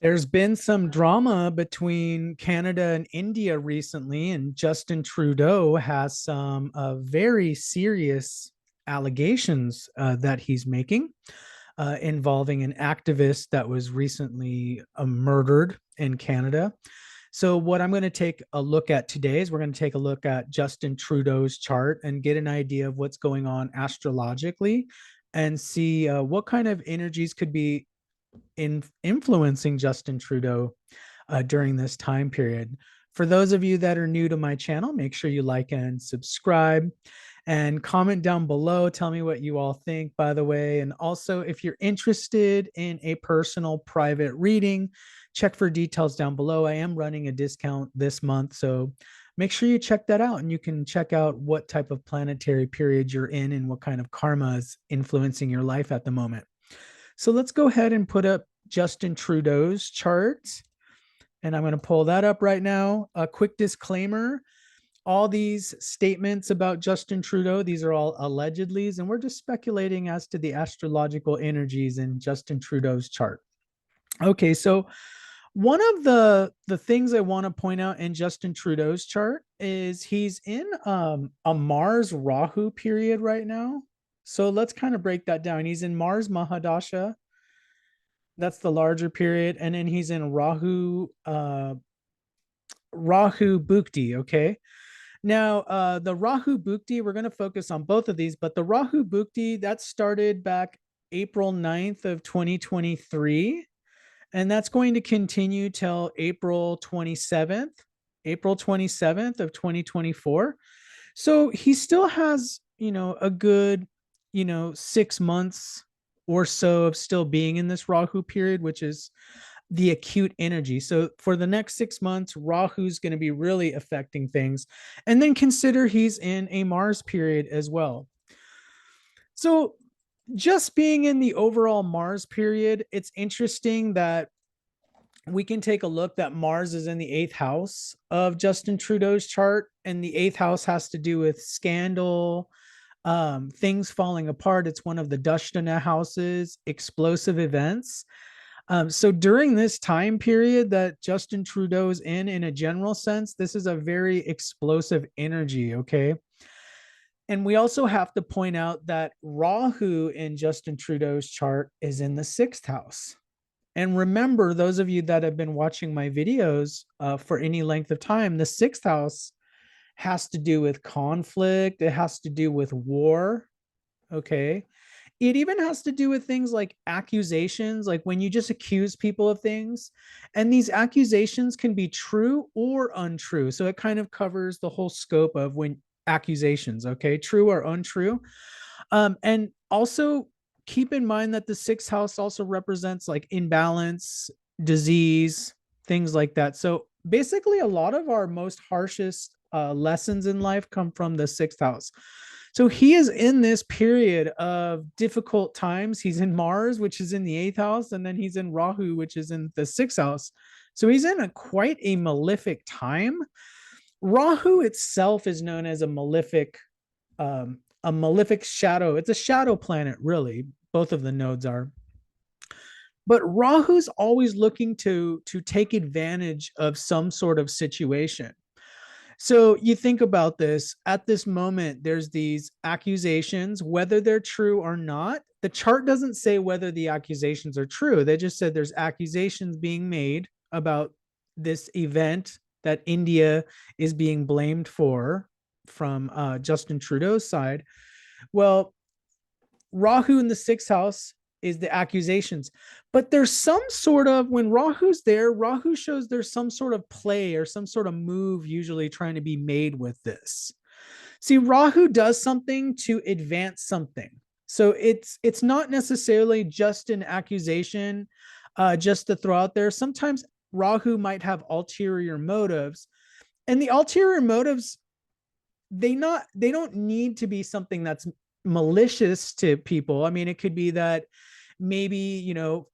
There's been some drama between Canada and India recently, and Justin Trudeau has some very serious allegations that he's making involving an activist that was recently murdered in Canada. So, what I'm going to take a look at today is we're going to take a look at Justin Trudeau's chart and get an idea of what's going on astrologically and see what kind of energies could be influencing Justin Trudeau during this time period. For those of you that are new to my channel, make sure you like and subscribe and comment down below. Tell me what you all think, by the way. And also, if you're interested in a personal private reading, check for details down below. I am running a discount this month. So make sure you check that out and you can check out what type of planetary period you're in and what kind of karma is influencing your life at the moment. So let's go ahead and put up Justin Trudeau's chart. And I'm going to pull that up right now. A quick disclaimer. All these statements about Justin Trudeau, these are all allegedlys, and we're just speculating as to the astrological energies in Justin Trudeau's chart. Okay, so one of the things I want to point out in Justin Trudeau's chart is he's in a Mars Rahu period right now. So let's kind of break that down. He's in Mars Mahadasha. That's the larger period. And then he's in Rahu Bhukti. Okay. Now, the Rahu Bhukti, we're going to focus on both of these, but the Rahu Bhukti that started back April 9th of 2023. And that's going to continue till April 27th of 2024. So he still has, a good, 6 months or so of still being in this Rahu period, which is the acute energy. So for the next 6 months, Rahu's going to be really affecting things. And then consider he's in a Mars period as well. So just being in the overall Mars period, it's interesting that we can take a look that Mars is in the eighth house of Justin Trudeau's chart, and the eighth house has to do with scandal, things falling apart. It's one of the Dashtana houses, explosive events. So during this time period that Justin Trudeau's in a general sense, this is a very explosive energy. Okay. And we also have to point out that Rahu in Justin Trudeau's chart is in the sixth house. And remember, those of you that have been watching my videos for any length of time, the sixth house has to do with conflict. It has to do with war. Okay. It even has to do with things like accusations, like when you just accuse people of things. And these accusations can be true or untrue. So it kind of covers the whole scope of when accusations, okay, true or untrue. And also keep in mind that the sixth house also represents like imbalance, disease, things like that. So basically, a lot of our most harshest lessons in life come from the sixth house. So he is in this period of difficult times. He's in Mars, which is in the eighth house, and then he's in Rahu, which is in the sixth house. So he's in quite a malefic time. Rahu itself is known as a malefic shadow. It's a shadow planet, really. Both of the nodes are. But Rahu's always looking to take advantage of some sort of situation. So you think about this at this moment, there's these accusations, whether they're true or not. The chart doesn't say whether the accusations are true. They just said there's accusations being made about this event that India is being blamed for from Justin Trudeau's side. Well, Rahu in the sixth house is the accusations. But there's some sort of, when Rahu's there, Rahu shows there's some sort of play or some sort of move usually trying to be made with this. See, Rahu does something to advance something. So it's not necessarily just an accusation, just to throw out there. Sometimes Rahu might have ulterior motives, and the ulterior motives they don't need to be something that's malicious to people. I mean, it could be that maybe,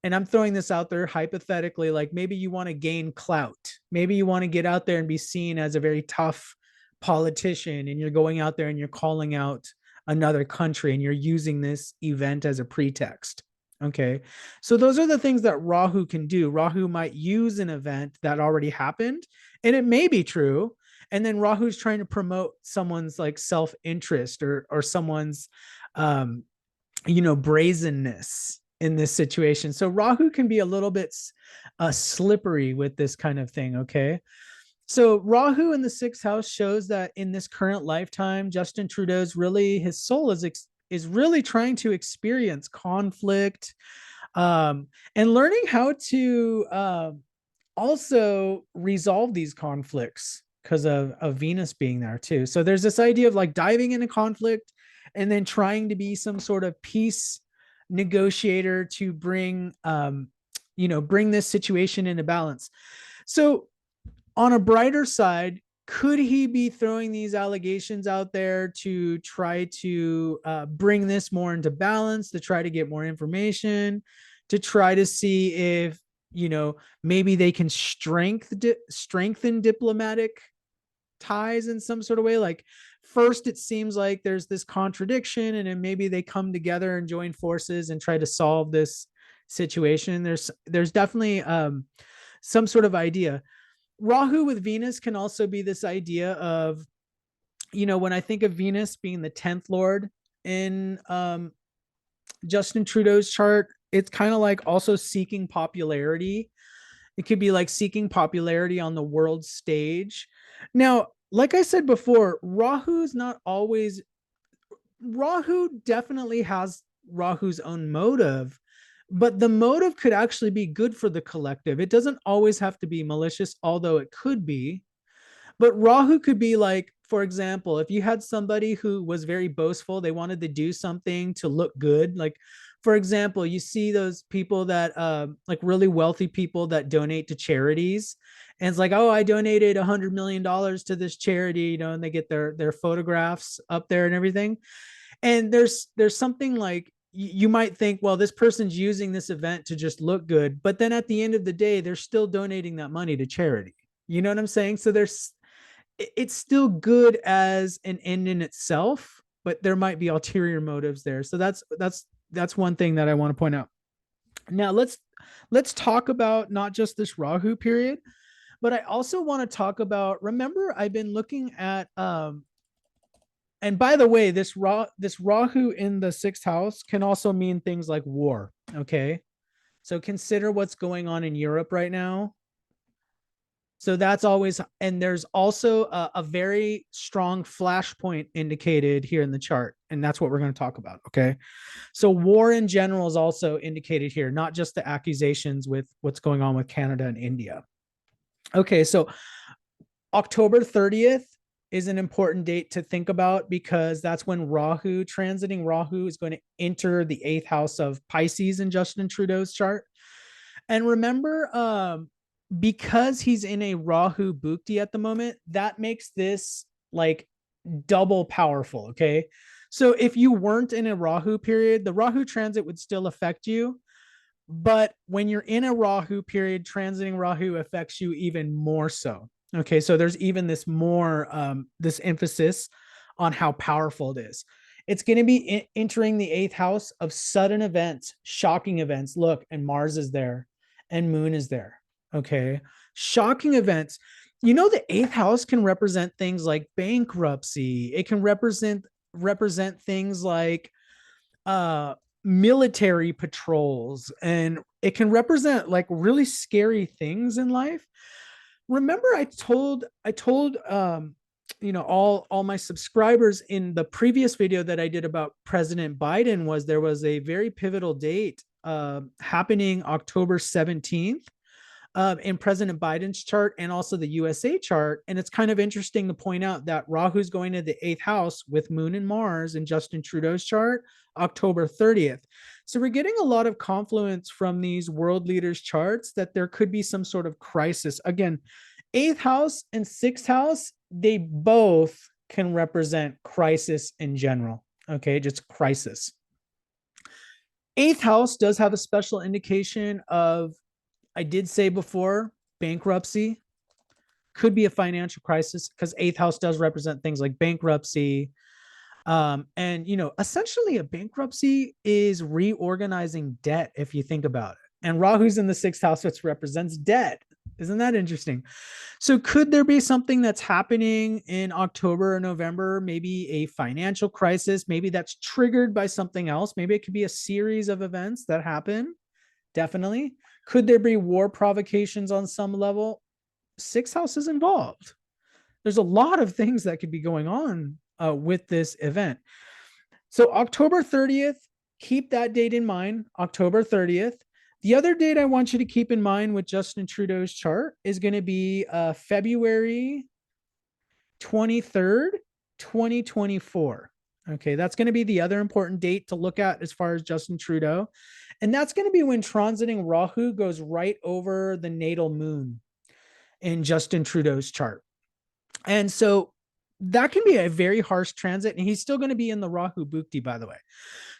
and I'm throwing this out there hypothetically, like maybe you want to gain clout. Maybe you want to get out there and be seen as a very tough politician, and you're going out there and you're calling out another country and you're using this event as a pretext. Okay. So those are the things that Rahu can do. Rahu might use an event that already happened, and it may be true. And then Rahu's trying to promote someone's like self-interest or someone's um, brazenness in this situation. So Rahu can be a little bit slippery with this kind of thing. Okay. So Rahu in the sixth house shows that in this current lifetime, Justin Trudeau's really his soul is really trying to experience conflict, and learning how to also resolve these conflicts because of Venus being there too. So there's this idea of like diving into conflict and then trying to be some sort of peace negotiator to bring this situation into balance. So on a brighter side, could he be throwing these allegations out there to try to bring this more into balance, to try to get more information, to try to see if maybe they can strengthen diplomatic ties in some sort of way? Like, first it seems like there's this contradiction, and then maybe they come together and join forces and try to solve this situation. There's definitely some sort of idea. Rahu with Venus can also be this idea of, when I think of Venus being the 10th lord in Justin Trudeau's chart, it's kind of like also seeking popularity. It could be like seeking popularity on the world stage. Now, like I said before, Rahu definitely has Rahu's own motive, but the motive could actually be good for the collective. It doesn't always have to be malicious, although it could be. But Rahu could be like, for example, if you had somebody who was very boastful, they wanted to do something to look good. Like, for example, you see those people that, like really wealthy people that donate to charities. And it's like, oh, I donated $100 million to this charity, and they get their photographs up there and everything. And there's something like, you might think, well, this person's using this event to just look good, but then at the end of the day, they're still donating that money to charity. You know what I'm saying? So it's still good as an end in itself, but there might be ulterior motives there. So that's one thing that I want to point out. Now let's talk about not just this Rahu period, but I also want to talk about, remember, I've been looking at and by the way, this Rahu in the sixth house can also mean things like war. Okay. So consider what's going on in Europe right now. So that's always, and there's also a very strong flashpoint indicated here in the chart. And that's what we're going to talk about. Okay. So war in general is also indicated here, not just the accusations with what's going on with Canada and India. Okay. So October 30th is an important date to think about because that's when transiting Rahu is going to enter the eighth house of Pisces in Justin Trudeau's chart. And remember, because he's in a Rahu Bhukti at the moment, that makes this like double powerful. Okay. So if you weren't in a Rahu period, the Rahu transit would still affect you. But when you're in a Rahu period, transiting Rahu affects you even more so. Okay. So there's even this emphasis on how powerful it is. It's going to be entering the eighth house of sudden events, shocking events. Look, and Mars is there and Moon is there. Okay. Shocking events. The eighth house can represent things like bankruptcy. It can represent things like military patrols, and it can represent like really scary things in life. Remember, I told all my subscribers in the previous video that I did about President Biden, was there was a very pivotal date happening October 17th in President Biden's chart and also the USA chart. And it's kind of interesting to point out that Rahu's going to the eighth house with Moon and Mars in Justin Trudeau's chart, October 30th. So we're getting a lot of confluence from these world leaders' charts that there could be some sort of crisis. Again, eighth house and sixth house, they both can represent crisis in general. Okay, just crisis. Eighth house does have a special indication of, I did say before, bankruptcy. Could be a financial crisis because eighth house does represent things like bankruptcy. And essentially a bankruptcy is reorganizing debt if you think about it. And Rahu's in the sixth house, which represents debt. Isn't that interesting? So could there be something that's happening in October or November, maybe a financial crisis, maybe that's triggered by something else, maybe it could be a series of events that happen. Definitely. Could there be war provocations on some level? Sixth house is involved. There's a lot of things that could be going on with this event. So October 30th, keep that date in mind, October 30th. The other date I want you to keep in mind with Justin Trudeau's chart is going to be February 23rd, 2024. Okay, that's going to be the other important date to look at as far as Justin Trudeau. And that's going to be when transiting Rahu goes right over the natal moon in Justin Trudeau's chart. And so that can be a very harsh transit. And he's still going to be in the Rahu Bhukti, by the way.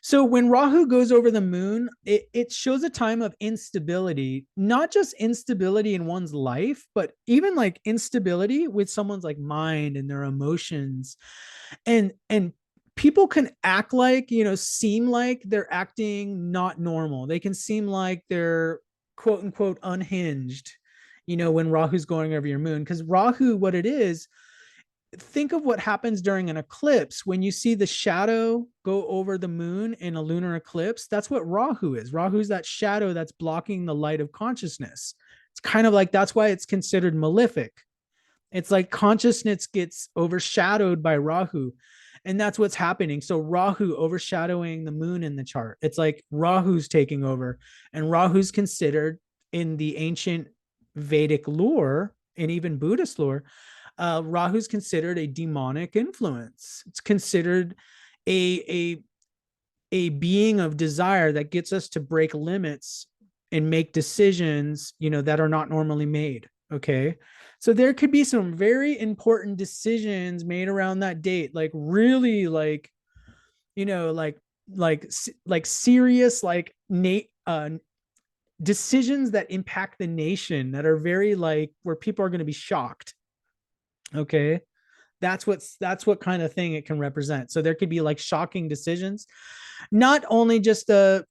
So when Rahu goes over the moon, it shows a time of instability, not just instability in one's life, but even like instability with someone's like mind and their emotions. And people can act like, seem like they're acting not normal. They can seem like they're quote unquote unhinged, when Rahu's going over your moon. Because Rahu, what it is, think of what happens during an eclipse when you see the shadow go over the moon in a lunar eclipse. That's what Rahu is. Rahu is that shadow that's blocking the light of consciousness. It's kind of like, that's why it's considered malefic. It's like consciousness gets overshadowed by Rahu, and that's what's happening. So Rahu overshadowing the moon in the chart, it's like Rahu's taking over. And Rahu's considered in the ancient Vedic lore and even Buddhist lore, Rahu's considered a demonic influence. It's considered a being of desire that gets us to break limits and make decisions, that are not normally made. Okay. So there could be some very important decisions made around that date, like really like, like, like serious, like decisions that impact the nation that are very like where people are going to be shocked. Okay. That's what kind of thing it can represent. So there could be like shocking decisions, not only just to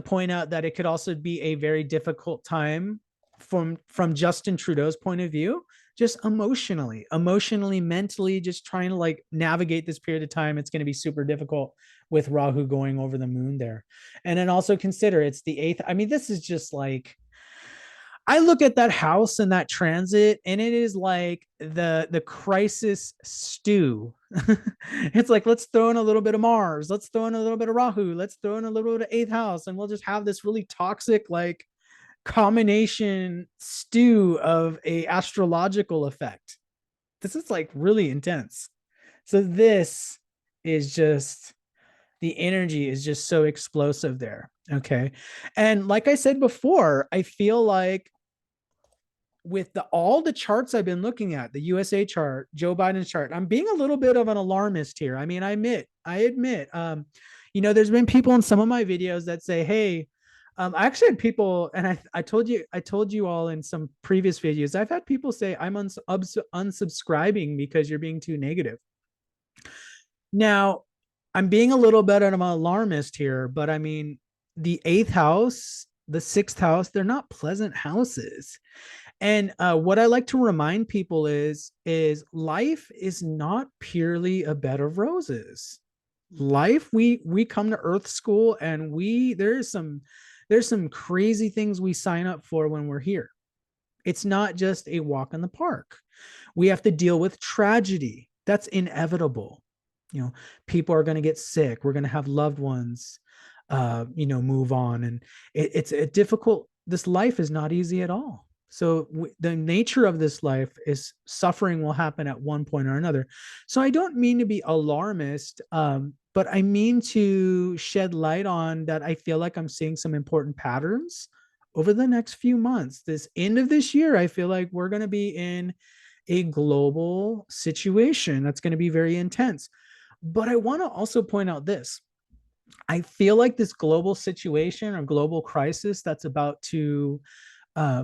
point out that it could also be a very difficult time from Justin Trudeau's point of view, just emotionally, mentally, just trying to like navigate this period of time. It's going to be super difficult with Rahu going over the moon there. And then also consider it's the eighth. I mean, this is just like, I look at that house and that transit, and it is like the crisis stew. It's like, let's throw in a little bit of Mars, let's throw in a little bit of Rahu, let's throw in a little bit of eighth house, and we'll just have this really toxic like combination stew of a astrological effect. This is like really intense. So this is just, the energy is just so explosive there. Okay. And like I said before, I feel like with all the charts I've been looking at, the USA chart, Joe Biden's chart, I'm being a little bit of an alarmist here. I mean, I admit, there's been people in some of my videos that say, hey, I actually had people, and I told you all in some previous videos, I've had people say I'm unsubscribing because you're being too negative. Now, I'm being a little bit of an alarmist here, but I mean, the eighth house, the sixth house, they're not pleasant houses. And what I like to remind people is life is not purely a bed of roses. Life, we come to Earth School, and there's some crazy things we sign up for when we're here. It's not just a walk in the park. We have to deal with tragedy. That's inevitable. People are going to get sick. We're going to have loved ones, move on. And it's a difficult, this life is not easy at all. So the nature of this life is suffering will happen at one point or another. So I don't mean to be alarmist, but I mean to shed light on that. I feel like I'm seeing some important patterns over the next few months. This end of this year, I feel like we're going to be in a global situation that's going to be very intense. But I want to also point out this. I feel like this global situation or global crisis that's about to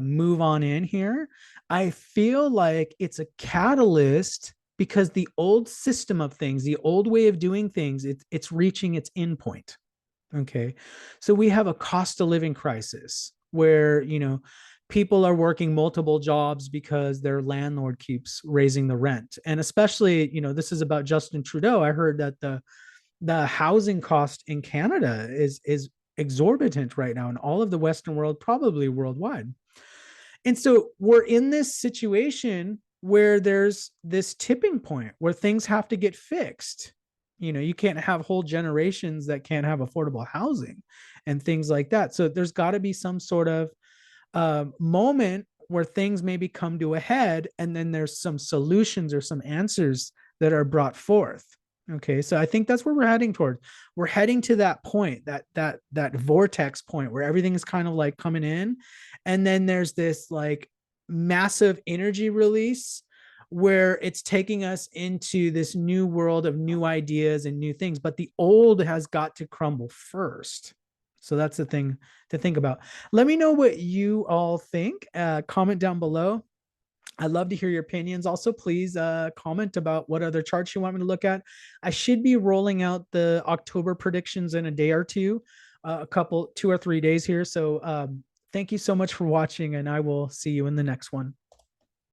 move on in here, I feel like it's a catalyst because the old system of things, the old way of doing things, it's reaching its end point. Okay. So we have a cost of living crisis where, people are working multiple jobs because their landlord keeps raising the rent. And especially, this is about Justin Trudeau. I heard that the housing cost in Canada is exorbitant right now in all of the Western world, probably worldwide. And so we're in this situation where there's this tipping point where things have to get fixed. You can't have whole generations that can't have affordable housing and things like that. So there's got to be some sort of moment where things maybe come to a head, and then there's some solutions or some answers that are brought forth. Okay, so I think that's where we're heading toward. We're heading to that point, that vortex point where everything is kind of like coming in, and then there's this like massive energy release where it's taking us into this new world of new ideas and new things, but the old has got to crumble first. So that's the thing to think about. Let me know what you all think. Comment down below. I'd love to hear your opinions. Also, please comment about what other charts you want me to look at. I should be rolling out the October predictions in a day or two, 2 or 3 days here. So thank you so much for watching, and I will see you in the next one.